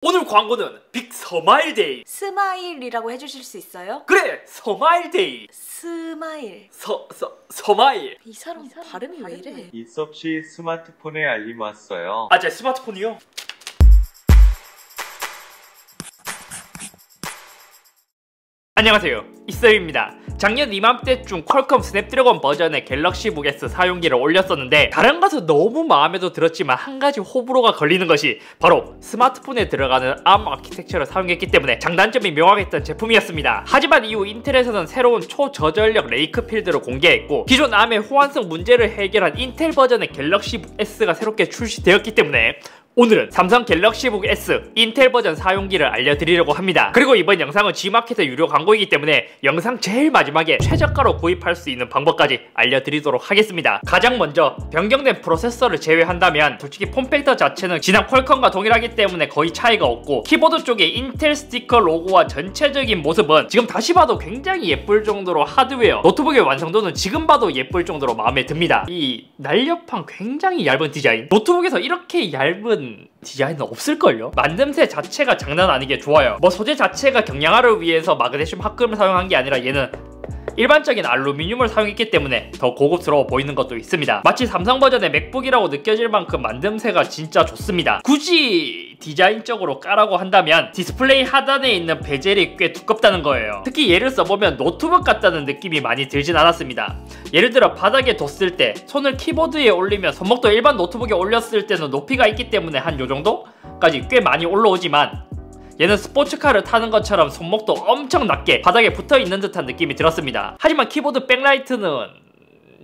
오늘 광고는 빅 서마일데이. 스마일이라고 해주실 수 있어요? 그래, 서마일데이. 스마일. 서마일. 이 사람 발음이 왜 이래? 있없이 스마트폰에 알림 왔어요. 아, 제 스마트폰이요? 안녕하세요, 이서입니다. 작년 이맘때쯤 퀄컴 스냅드래곤 버전의 갤럭시북 S 사용기를 올렸었는데 다른 것은 너무 마음에도 들었지만 한 가지 호불호가 걸리는 것이 바로 스마트폰에 들어가는 ARM 아키텍처를 사용했기 때문에 장단점이 명확했던 제품이었습니다. 하지만 이후 인텔에서는 새로운 초저전력 레이크 필드를 공개했고 기존 ARM의 호환성 문제를 해결한 인텔 버전의 갤럭시북 S가 새롭게 출시되었기 때문에 오늘은 삼성 갤럭시북 S 인텔 버전 사용기를 알려드리려고 합니다. 그리고 이번 영상은 G마켓의 유료 광고이기 때문에 영상 제일 마지막에 최저가로 구입할 수 있는 방법까지 알려드리도록 하겠습니다. 가장 먼저 변경된 프로세서를 제외한다면 솔직히 폼팩터 자체는 지난 퀄컴과 동일하기 때문에 거의 차이가 없고 키보드 쪽에 인텔 스티커 로고와 전체적인 모습은 지금 다시 봐도 굉장히 예쁠 정도로 하드웨어, 노트북의 완성도는 지금 봐도 예쁠 정도로 마음에 듭니다. 이 날렵한 굉장히 얇은 디자인, 노트북에서 이렇게 얇은 디자인은 없을걸요? 만듦새 자체가 장난 아니게 좋아요. 뭐 소재 자체가 경량화를 위해서 마그네슘 합금을 사용한 게 아니라 얘는 일반적인 알루미늄을 사용했기 때문에 더 고급스러워 보이는 것도 있습니다. 마치 삼성 버전의 맥북이라고 느껴질 만큼 만듦새가 진짜 좋습니다. 굳이 디자인적으로 까라고 한다면 디스플레이 하단에 있는 베젤이 꽤 두껍다는 거예요. 특히 얘를 써보면 노트북 같다는 느낌이 많이 들진 않았습니다. 예를 들어 바닥에 뒀을 때 손을 키보드에 올리면 손목도 일반 노트북에 올렸을 때는 높이가 있기 때문에 한 요정도까지 꽤 많이 올라오지만 얘는 스포츠카를 타는 것처럼 손목도 엄청 낮게 바닥에 붙어있는 듯한 느낌이 들었습니다. 하지만 키보드 백라이트는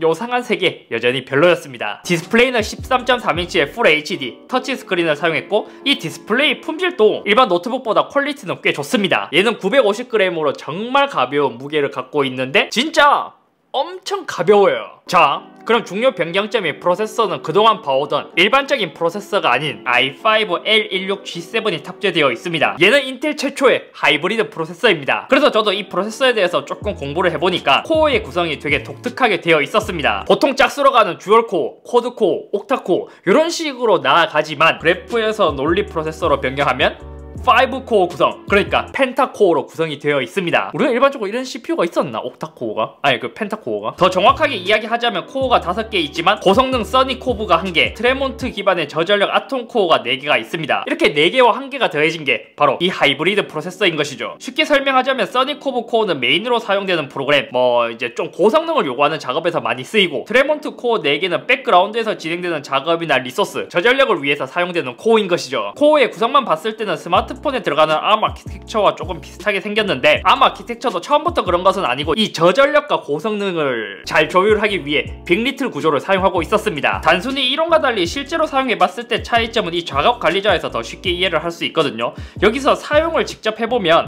요상한 색이 여전히 별로였습니다. 디스플레이는 13.3인치의 풀 HD 터치 스크린을 사용했고 이 디스플레이 품질도 일반 노트북보다 퀄리티는 꽤 좋습니다. 얘는 950g으로 정말 가벼운 무게를 갖고 있는데 진짜 엄청 가벼워요. 자, 그럼 중요 변경점이 프로세서는 그동안 봐오던 일반적인 프로세서가 아닌 i5-L16G7이 탑재되어 있습니다. 얘는 인텔 최초의 하이브리드 프로세서입니다. 그래서 저도 이 프로세서에 대해서 조금 공부를 해보니까 코어의 구성이 되게 독특하게 되어 있었습니다. 보통 짝수로 가는 듀얼코어, 쿼드코어, 옥타코어 이런 식으로 나아가지만 그래프에서 논리 프로세서로 변경하면 5코어 구성, 그러니까 펜타코어로 구성이 되어 있습니다. 우리가 일반적으로 이런 CPU가 있었나? 옥타코어가? 아니 그 펜타코어가? 더 정확하게 이야기하자면 코어가 5개 있지만 고성능 써니코브가 1개, 트레몬트 기반의 저전력 아톰코어가 4개가 있습니다. 이렇게 4개와 1개가 더해진 게 바로 이 하이브리드 프로세서인 것이죠. 쉽게 설명하자면 써니코브 코어는 메인으로 사용되는 프로그램, 뭐 이제 좀 고성능을 요구하는 작업에서 많이 쓰이고, 트레몬트 코어 4개는 백그라운드에서 진행되는 작업이나 리소스, 저전력을 위해서 사용되는 코어인 것이죠. 코어의 구성만 봤을 때는 스마트폰에 들어가는 ARM 아키텍처와 조금 비슷하게 생겼는데 ARM 아키텍처도 처음부터 그런 것은 아니고 이 저전력과 고성능을 잘 조율하기 위해 빅리틀 구조를 사용하고 있었습니다. 단순히 이론과 달리 실제로 사용해봤을 때 차이점은 이 작업 관리자에서 더 쉽게 이해를 할 수 있거든요. 여기서 사용을 직접 해보면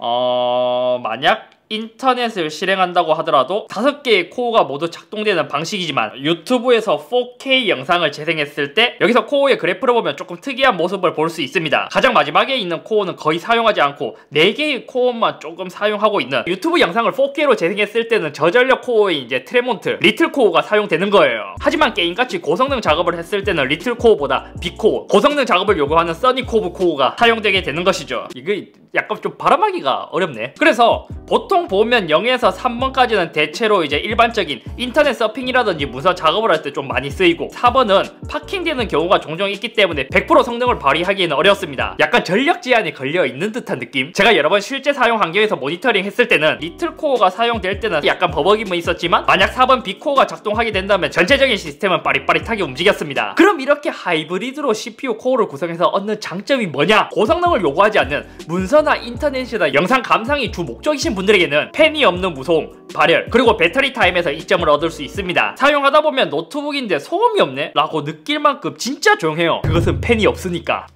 만약 인터넷을 실행한다고 하더라도 5개의 코어가 모두 작동되는 방식이지만 유튜브에서 4K 영상을 재생했을 때 여기서 코어의 그래프를 보면 조금 특이한 모습을 볼 수 있습니다. 가장 마지막에 있는 코어는 거의 사용하지 않고 4개의 코어만 조금 사용하고 있는, 유튜브 영상을 4K로 재생했을 때는 저전력 코어인 이제 트레몬트, 리틀 코어가 사용되는 거예요. 하지만 게임같이 고성능 작업을 했을 때는 리틀 코어보다 빅코어, 고성능 작업을 요구하는 써니코브 코어가 사용되게 되는 것이죠. 이게 약간 좀 발음하기가 어렵네. 그래서 보통 보면 0에서 3번까지는 대체로 이제 일반적인 인터넷 서핑이라든지 문서 작업을 할 때 좀 많이 쓰이고, 4번은 파킹되는 경우가 종종 있기 때문에 100% 성능을 발휘하기에는 어렵습니다. 약간 전력 제한이 걸려 있는 듯한 느낌? 제가 여러 번 실제 사용 환경에서 모니터링 했을 때는 리틀 코어가 사용될 때는 약간 버벅임은 있었지만 만약 4번 빅코어가 작동하게 된다면 전체적인 시스템은 빠릿빠릿하게 움직였습니다. 그럼 이렇게 하이브리드로 CPU 코어를 구성해서 얻는 장점이 뭐냐? 고성능을 요구하지 않는 문서나 인터넷이나 영상 감상이 주 목적이신 분들에게는 팬이 없는 무소음, 발열, 그리고 배터리 타임에서 이점을 얻을 수 있습니다. 사용하다 보면 노트북인데 소음이 없네? 라고 느낄 만큼 진짜 조용해요. 그것은 팬이 없으니까.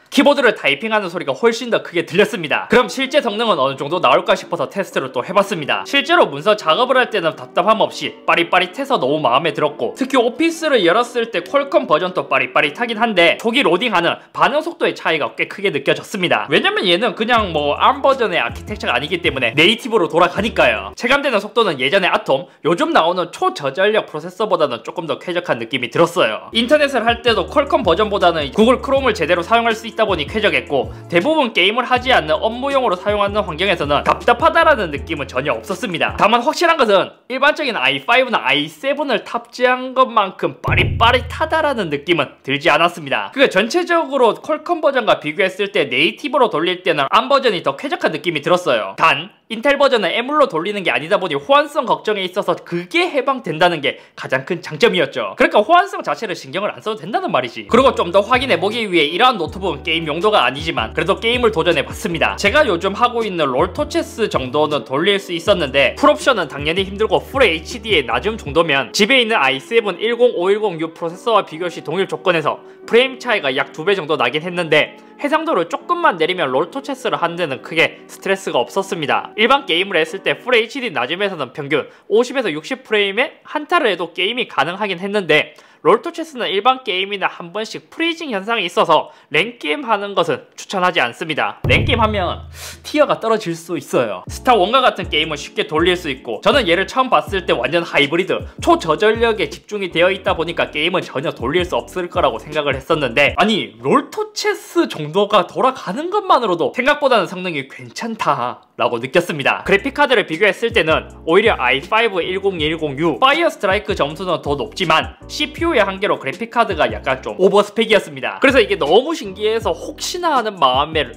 키보드를 타이핑하는 소리가 훨씬 더 크게 들렸습니다. 그럼 실제 성능은 어느 정도 나올까 싶어서 테스트를 또 해봤습니다. 실제로 문서 작업을 할 때는 답답함 없이 빠릿빠릿해서 너무 마음에 들었고, 특히 오피스를 열었을 때 퀄컴 버전도 빠릿빠릿하긴 한데 초기 로딩하는 반응 속도의 차이가 꽤 크게 느껴졌습니다. 왜냐면 얘는 그냥 뭐 ARM 버전의 아키텍처가 아니기 때문에 네이티브로 돌아가니까요. 체감되는 속도는 예전의 아톰, 요즘 나오는 초저전력 프로세서보다는 조금 더 쾌적한 느낌이 들었어요. 인터넷을 할 때도 퀄컴 버전보다는 구글 크롬을 제대로 사용할 수 있다 보니 쾌적했고 대부분 게임을 하지 않는 업무용으로 사용하는 환경에서는 답답하다라는 느낌은 전혀 없었습니다. 다만 확실한 것은 일반적인 i5나 i7을 탑재한 것만큼 빠릿빠릿하다라는 느낌은 들지 않았습니다. 그게 전체적으로 퀄컴 버전과 비교했을 때 네이티브로 돌릴 때는 ARM 버전이 더 쾌적한 느낌이 들었어요. 단 인텔 버전은 에뮬로 돌리는 게 아니다 보니 호환성 걱정에 있어서 그게 해방된다는 게 가장 큰 장점이었죠. 그러니까 호환성 자체를 신경을 안 써도 된다는 말이지. 그리고 좀 더 확인해보기 위해 이러한 노트북은 게임 용도가 아니지만 그래도 게임을 도전해봤습니다. 제가 요즘 하고 있는 롤토체스 정도는 돌릴 수 있었는데 풀옵션은 당연히 힘들고 풀 HD의 낮음 정도면 집에 있는 i7 10510U 프로세서와 비교시 동일 조건에서 프레임 차이가 약 2배 정도 나긴 했는데 해상도를 조금만 내리면 롤토체스를 하는 데는 크게 스트레스가 없었습니다. 일반 게임을 했을 때 풀 HD 낮음에서는 평균 50에서 60프레임에 한타를 해도 게임이 가능하긴 했는데 롤토체스는 일반 게임이나 한 번씩 프리징 현상이 있어서 랭게임 하는 것은 추천하지 않습니다. 랭게임 하면 티어가 떨어질 수 있어요. 스타1과 같은 게임은 쉽게 돌릴 수 있고 저는 얘를 처음 봤을 때 완전 하이브리드 초저전력에 집중이 되어 있다 보니까 게임은 전혀 돌릴 수 없을 거라고 생각을 했었는데 아니 롤토체스 정도가 돌아가는 것만으로도 생각보다는 성능이 괜찮다 라고 느꼈습니다. 그래픽카드를 비교했을 때는 오히려 i5 1010U 파이어 스트라이크 점수는 더 높지만 CPU의 한계로 그래픽카드가 약간 좀 오버스펙이었습니다. 그래서 이게 너무 신기해서 혹시나 하는 마음에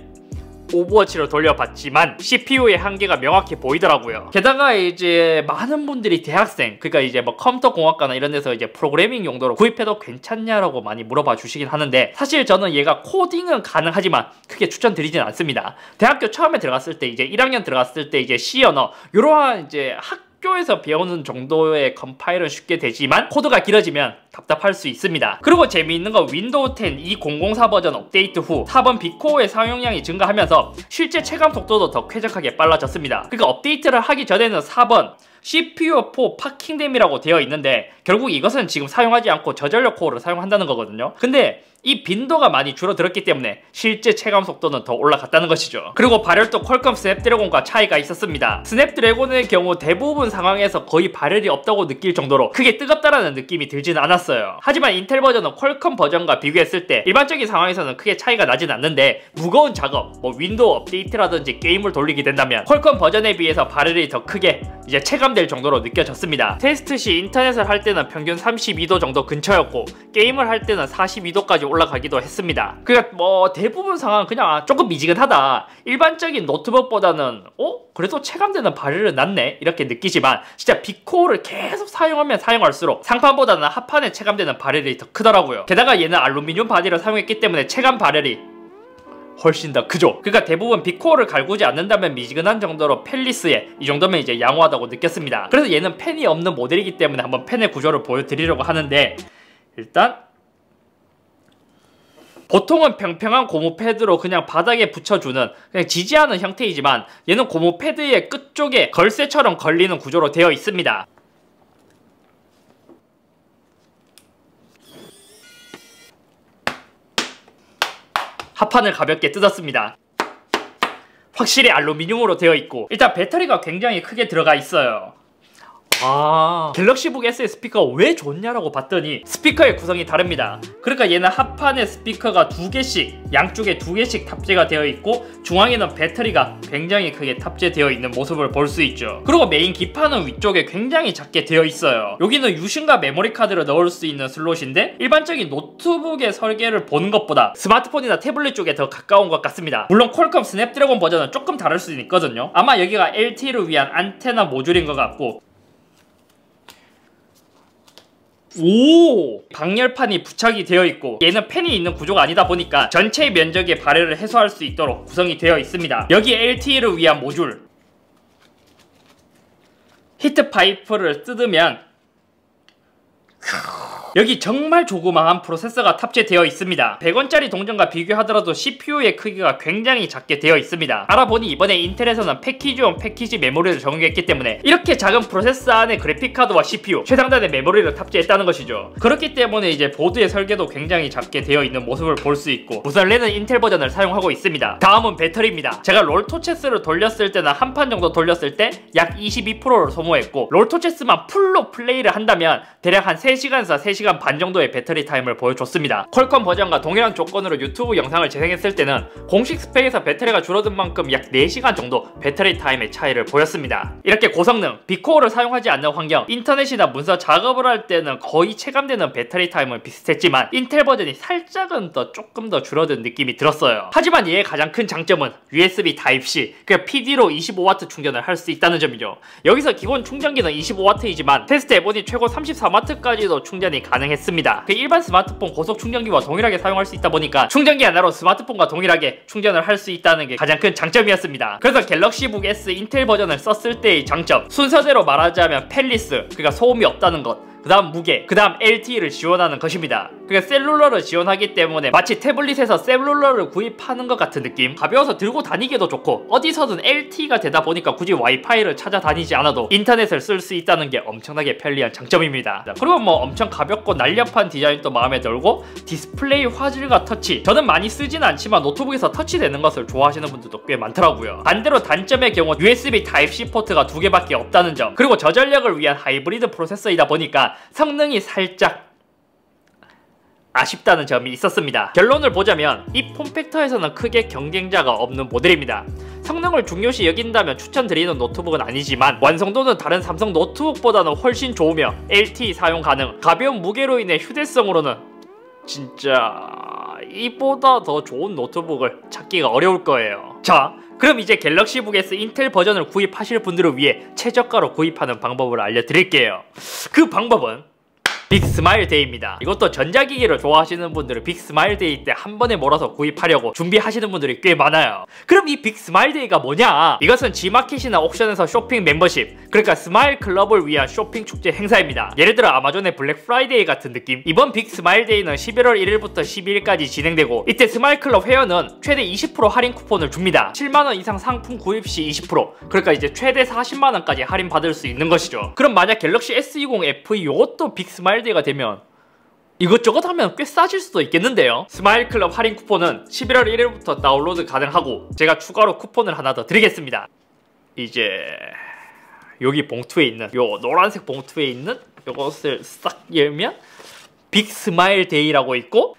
오버워치로 돌려봤지만 CPU의 한계가 명확히 보이더라고요. 게다가 이제 많은 분들이 대학생, 그러니까 이제 뭐 컴퓨터 공학과나 이런 데서 이제 프로그래밍 용도로 구입해도 괜찮냐라고 많이 물어봐 주시긴 하는데 사실 저는 얘가 코딩은 가능하지만 크게 추천드리진 않습니다. 대학교 처음에 들어갔을 때 이제 1학년 들어갔을 때 이제 C 언어 이러한 이제 학교에서 배우는 정도의 컴파일은 쉽게 되지만 코드가 길어지면 답답할 수 있습니다. 그리고 재미있는 건 윈도우 10 2004 버전 업데이트 후 4번 B코어의 사용량이 증가하면서 실제 체감 속도도 더 쾌적하게 빨라졌습니다. 그러니까 업데이트를 하기 전에는 4번 CPU4 파킹댐이라고 되어 있는데 결국 이것은 지금 사용하지 않고 저전력 코어를 사용한다는 거거든요. 근데 이 빈도가 많이 줄어들었기 때문에 실제 체감 속도는 더 올라갔다는 것이죠. 그리고 발열도 퀄컴 스냅드래곤과 차이가 있었습니다. 스냅드래곤의 경우 대부분 상황에서 거의 발열이 없다고 느낄 정도로 크게 뜨겁다라는 느낌이 들지는 않았어요. 하지만 인텔 버전은 퀄컴 버전과 비교했을 때 일반적인 상황에서는 크게 차이가 나진 않는데 무거운 작업, 뭐 윈도우 업데이트라든지 게임을 돌리게 된다면 퀄컴 버전에 비해서 발열이 더 크게 이제 체감될 정도로 느껴졌습니다. 테스트 시 인터넷을 할 때는 평균 32도 정도 근처였고 게임을 할 때는 42도까지 올라가기도 했습니다. 그러니까 뭐 대부분 상황은 그냥 조금 미지근하다, 일반적인 노트북보다는 그래도 체감되는 발열은 낮네 이렇게 느끼지만 진짜 B코어를 계속 사용하면 사용할수록 상판보다는 하판에 체감되는 발열이 더 크더라고요. 게다가 얘는 알루미늄 바디를 사용했기 때문에 체감 발열이 훨씬 더 크죠. 그러니까 대부분 B코어를 갈구지 않는다면 미지근한 정도로 펠리스에 이 정도면 이제 양호하다고 느꼈습니다. 그래서 얘는 팬이 없는 모델이기 때문에 한번 팬의 구조를 보여드리려고 하는데 일단 보통은 평평한 고무 패드로 그냥 바닥에 붙여주는 그냥 지지하는 형태이지만 얘는 고무 패드의 끝쪽에 걸쇠처럼 걸리는 구조로 되어 있습니다. 하판을 가볍게 뜯었습니다. 확실히 알루미늄으로 되어 있고 일단 배터리가 굉장히 크게 들어가 있어요. 갤럭시북 S의 스피커가 왜 좋냐라고 봤더니 스피커의 구성이 다릅니다. 그러니까 얘는 하판에 스피커가 2개씩 양쪽에 2개씩 탑재가 되어 있고 중앙에는 배터리가 굉장히 크게 탑재되어 있는 모습을 볼 수 있죠. 그리고 메인 기판은 위쪽에 굉장히 작게 되어 있어요. 여기는 유심과 메모리 카드를 넣을 수 있는 슬롯인데 일반적인 노트북의 설계를 보는 것보다 스마트폰이나 태블릿 쪽에 더 가까운 것 같습니다. 물론 퀄컴 스냅드래곤 버전은 조금 다를 수는 있거든요. 아마 여기가 LTE를 위한 안테나 모듈인 것 같고 방열판이 부착이 되어 있고 얘는 팬이 있는 구조가 아니다 보니까 전체 면적의 발열을 해소할 수 있도록 구성이 되어 있습니다. 여기 LTE를 위한 모듈 히트 파이프를 뜯으면 여기 정말 조그마한 프로세서가 탑재되어 있습니다. 100원짜리 동전과 비교하더라도 CPU의 크기가 굉장히 작게 되어 있습니다. 알아보니 이번에 인텔에서는 패키지온 패키지 메모리를 적용했기 때문에 이렇게 작은 프로세서 안에 그래픽카드와 CPU, 최상단의 메모리를 탑재했다는 것이죠. 그렇기 때문에 이제 보드의 설계도 굉장히 작게 되어 있는 모습을 볼 수 있고 우선 랜은 인텔 버전을 사용하고 있습니다. 다음은 배터리입니다. 제가 롤토체스를 돌렸을 때는 한 판 정도 돌렸을 때 약 22%를 소모했고 롤토체스만 풀로 플레이를 한다면 대략 한 3시간에서 3시간 4시간 반 정도의 배터리 타임을 보여줬습니다. 퀄컴 버전과 동일한 조건으로 유튜브 영상을 재생했을 때는 공식 스펙에서 배터리가 줄어든 만큼 약 4시간 정도 배터리 타임의 차이를 보였습니다. 이렇게 고성능, 빅코어를 사용하지 않는 환경, 인터넷이나 문서 작업을 할 때는 거의 체감되는 배터리 타임은 비슷했지만 인텔 버전이 살짝은 조금 더 줄어든 느낌이 들었어요. 하지만 얘의 가장 큰 장점은 USB Type-C, 그러니까 PD로 25W 충전을 할 수 있다는 점이죠. 여기서 기본 충전기는 25W이지만 테스트 해보니 최고 34W까지도 충전이 가능했습니다. 일반 스마트폰 고속 충전기와 동일하게 사용할 수 있다 보니까 충전기 하나로 스마트폰과 동일하게 충전을 할 수 있다는 게 가장 큰 장점이었습니다. 그래서 갤럭시북 S 인텔 버전을 썼을 때의 장점, 순서대로 말하자면 펠리스, 그러니까 소음이 없다는 것, 그 다음 무게, 그 다음 LTE를 지원하는 것입니다. 그러니까 셀룰러를 지원하기 때문에 마치 태블릿에서 셀룰러를 구입하는 것 같은 느낌. 가벼워서 들고 다니기도 좋고 어디서든 LTE가 되다 보니까 굳이 와이파이를 찾아다니지 않아도 인터넷을 쓸 수 있다는 게 엄청나게 편리한 장점입니다. 그리고 뭐 엄청 가볍고 날렵한 디자인도 마음에 들고 디스플레이 화질과 터치, 저는 많이 쓰진 않지만 노트북에서 터치되는 것을 좋아하시는 분들도 꽤 많더라고요. 반대로 단점의 경우 USB Type-C 포트가 2개밖에 없다는 점, 그리고 저전력을 위한 하이브리드 프로세서이다 보니까 성능이 살짝 아쉽다는 점이 있었습니다. 결론을 보자면 이 폼팩터에서는 크게 경쟁자가 없는 모델입니다. 성능을 중요시 여긴다면 추천드리는 노트북은 아니지만 완성도는 다른 삼성 노트북보다는 훨씬 좋으며 LTE 사용 가능, 가벼운 무게로 인해 휴대성으로는 진짜 이보다 더 좋은 노트북을 찾기가 어려울 거예요. 자, 그럼 이제 갤럭시북 S 인텔 버전을 구입하실 분들을 위해 최저가로 구입하는 방법을 알려드릴게요. 그 방법은 빅스마일데이입니다. 이것도 전자기기를 좋아하시는 분들은 빅스마일데이 때 한 번에 몰아서 구입하려고 준비하시는 분들이 꽤 많아요. 그럼 이 빅스마일데이가 뭐냐? 이것은 G마켓이나 옥션에서 쇼핑 멤버십, 그러니까 스마일 클럽을 위한 쇼핑 축제 행사입니다. 예를 들어 아마존의 블랙 프라이데이 같은 느낌. 이번 빅스마일데이는 11월 1일부터 12일까지 진행되고 이때 스마일 클럽 회원은 최대 20% 할인 쿠폰을 줍니다. 7만원 이상 상품 구입 시 20%, 그러니까 이제 최대 40만원까지 할인 받을 수 있는 것이죠. 그럼 만약 갤럭시 S20 FE 이것도 빅스마일 데이가 되면 이것저것 하면 꽤 싸질 수도 있겠는데요. 스마일클럽 할인 쿠폰은 11월 1일부터 다운로드 가능하고 제가 추가로 쿠폰을 하나 더 드리겠습니다. 이제 여기 봉투에 있는 요 노란색 봉투에 있는 요것을 싹 열면 빅스마일데이라고 있고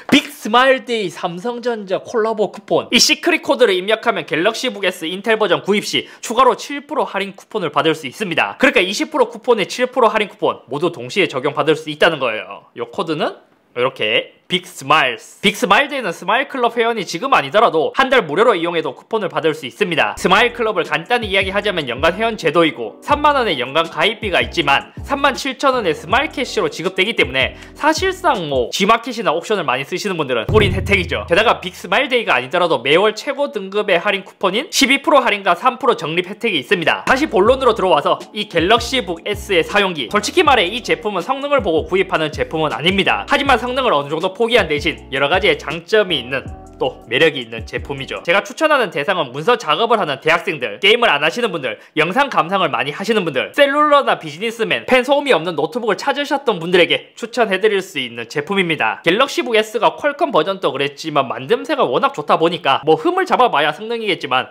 빅스마일데이 삼성전자 콜라보 쿠폰, 이 시크릿 코드를 입력하면 갤럭시북 S 인텔 버전 구입 시 추가로 7% 할인 쿠폰을 받을 수 있습니다. 그러니까 20% 쿠폰에 7% 할인 쿠폰 모두 동시에 적용받을 수 있다는 거예요. 이 코드는 이렇게 빅스마일스. 빅스마일데이는 스마일클럽 회원이 지금 아니더라도 한 달 무료로 이용해도 쿠폰을 받을 수 있습니다. 스마일클럽을 간단히 이야기하자면 연간 회원 제도이고 3만원의 연간 가입비가 있지만 37,000원의 스마일캐시로 지급되기 때문에 사실상 뭐 G마켓이나 옥션을 많이 쓰시는 분들은 꿀인 혜택이죠. 게다가 빅스마일데이가 아니더라도 매월 최고 등급의 할인 쿠폰인 12% 할인과 3% 적립 혜택이 있습니다. 다시 본론으로 들어와서 이 갤럭시북 S의 사용기, 솔직히 말해 이 제품은 성능을 보고 구입하는 제품은 아닙니다. 하지만 성능을 어느 정도 포기한 대신 여러가지의 장점이 있는, 또 매력이 있는 제품이죠. 제가 추천하는 대상은 문서 작업을 하는 대학생들, 게임을 안 하시는 분들, 영상 감상을 많이 하시는 분들, 셀룰러나 비즈니스맨, 펜 소음이 없는 노트북을 찾으셨던 분들에게 추천해드릴 수 있는 제품입니다. 갤럭시북 S가 퀄컴 버전도 그랬지만 만듦새가 워낙 좋다 보니까 뭐 흠을 잡아봐야 성능이겠지만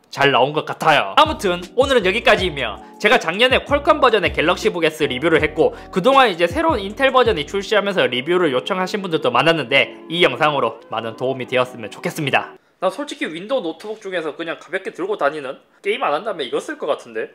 잘 나온 것 같아요. 아무튼 오늘은 여기까지이며 제가 작년에 퀄컴 버전의 갤럭시북 S 리뷰를 했고 그동안 이제 새로운 인텔 버전이 출시하면서 리뷰를 요청하신 분들도 많았는데 이 영상으로 많은 도움이 되었으면 좋겠습니다. 나 솔직히 윈도우 노트북 중에서 그냥 가볍게 들고 다니는, 게임 안 한다면 이거 쓸 것 같은데?